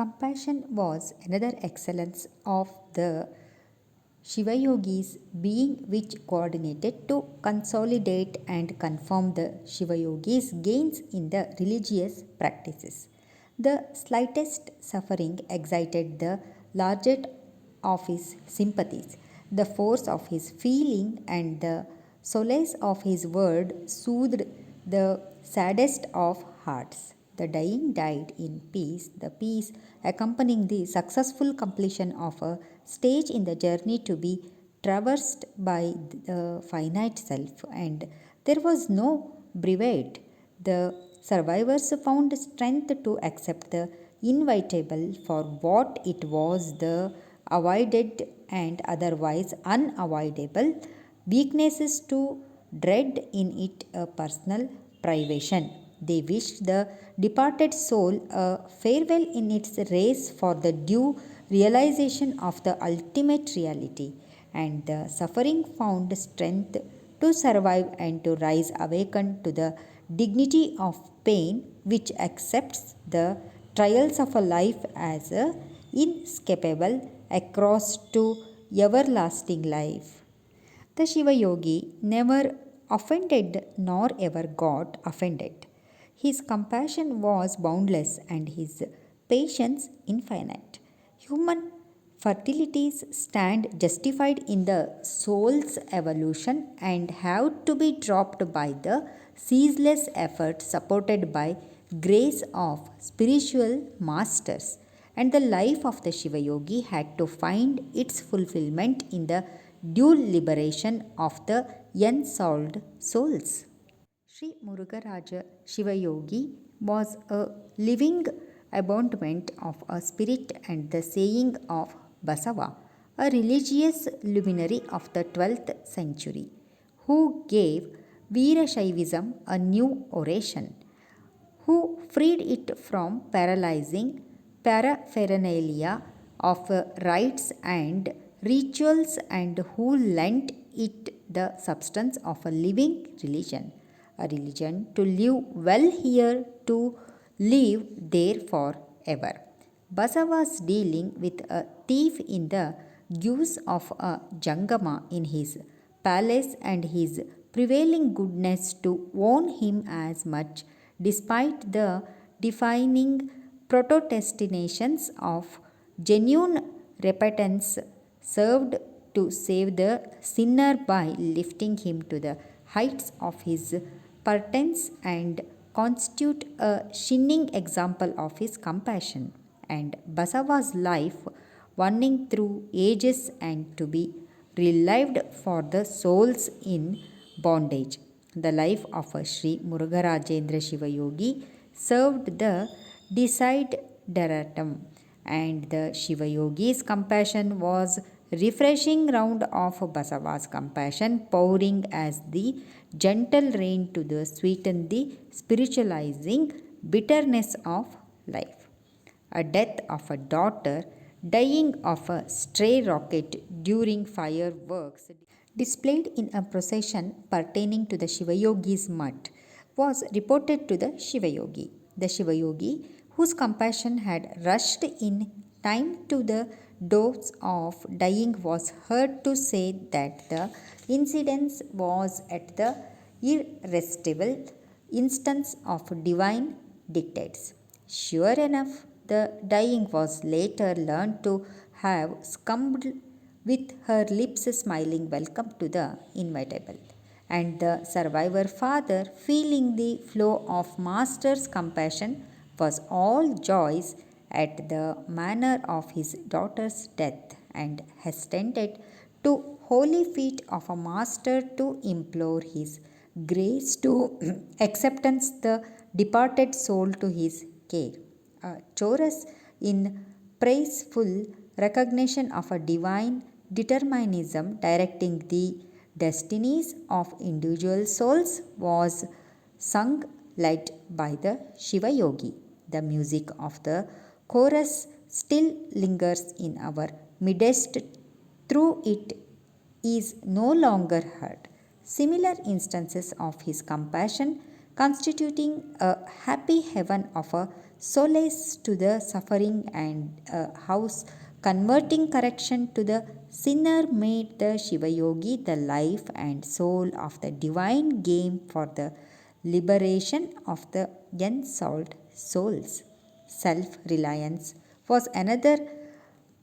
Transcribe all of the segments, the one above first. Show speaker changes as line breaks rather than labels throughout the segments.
Compassion was another excellence of the Shivayogi's being, which coordinated to consolidate and confirm the Shivayogi's gains in the religious practices. The slightest suffering excited the largest of his sympathies. The force of his feeling and the solace of his word soothed the saddest of hearts. The dying died in peace, the peace accompanying the successful completion of a stage in the journey to be traversed by the finite self, and there was no brevity. The survivors found strength to accept the inevitable for what it was, the avoided and otherwise unavoidable weaknesses to dread in it a personal privation. They wished the departed soul a farewell in its race for the due realization of the ultimate reality, and the suffering found strength to survive and to rise awakened to the dignity of pain, which accepts the trials of a life as a inescapable across to everlasting life. The Shiva Yogi never offended nor ever got offended. His compassion was boundless and his patience infinite. Human fertilities stand justified in the soul's evolution and have to be dropped by the ceaseless effort supported by grace of spiritual masters. And the life of the Shiva Yogi had to find its fulfillment in the due liberation of the unsolved souls. Sri Murughendraja Shivayogi was a living embodiment of a spirit and the saying of Basava, a religious luminary of the 12th century, who gave Veerashaivism a new oration, who freed it from paralyzing paraphernalia of rites and rituals, and who lent it the substance of a living religion. A religion to live well here, to live there forever. Basa was dealing with a thief in the guise of a Jangama in his palace, and his prevailing goodness to own him as much, despite the defining protestations of genuine repentance, served to save the sinner by lifting him to the heights of his penitence and constitute a shining example of his compassion. And Basava's life, running through ages and to be relived for the souls in bondage. The life of Sri MurughendraShivayogi served the desideratum, and the Shiva Yogi's compassion was refreshing round of Basava's compassion, pouring as the gentle rain to the sweeten the spiritualizing bitterness of life. A death of a daughter, dying of a stray rocket during fireworks, displayed in a procession pertaining to the Shivayogi's mutt, was reported to the Shivayogi. The Shivayogi, whose compassion had rushed in time to the doors of dying, was heard to say that the incident was at the irresistible instance of divine dictates. Sure enough, the dying was later learned to have succumbed with her lips smiling welcome to the inevitable. And the survivor father, feeling the flow of master's compassion, was all joys at the manner of his daughter's death, and hastened to holy feet of a master to implore his grace to acceptance the departed soul to his care. A chorus in praiseful recognition of a divine determinism directing the destinies of individual souls was sung led by the Shiva Yogi. The music of the chorus still lingers in our midst, though it is no longer heard. Similar instances of his compassion constituting a happy heaven of a solace to the suffering and a house, converting correction to the sinner, made the Shiva Yogi the life and soul of the divine game for the liberation of the unsolved souls. Self reliance was another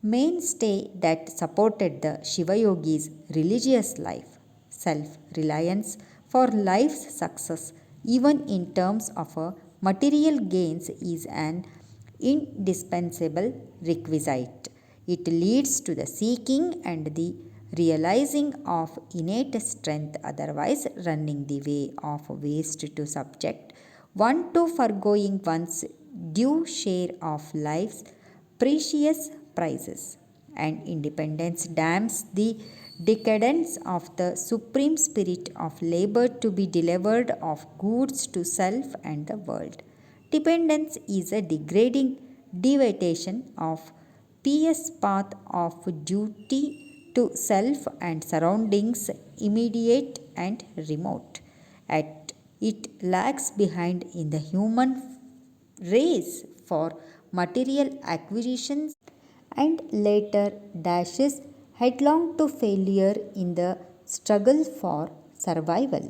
mainstay that supported the Shiva Yogi's religious life. Self reliance for life's success, even in terms of material gains, is an indispensable requisite. It leads to the seeking and the realizing of innate strength, otherwise, running the way of waste to subject one to foregoing one's due share of life's precious prizes. And independence damns the decadence of the supreme spirit of labor to be delivered of goods to self and the world. Dependence is a degrading deviation of pious path of duty to self and surroundings, immediate and remote. At it lags behind in the human race for material acquisitions and later dashes headlong to failure in the struggle for survival.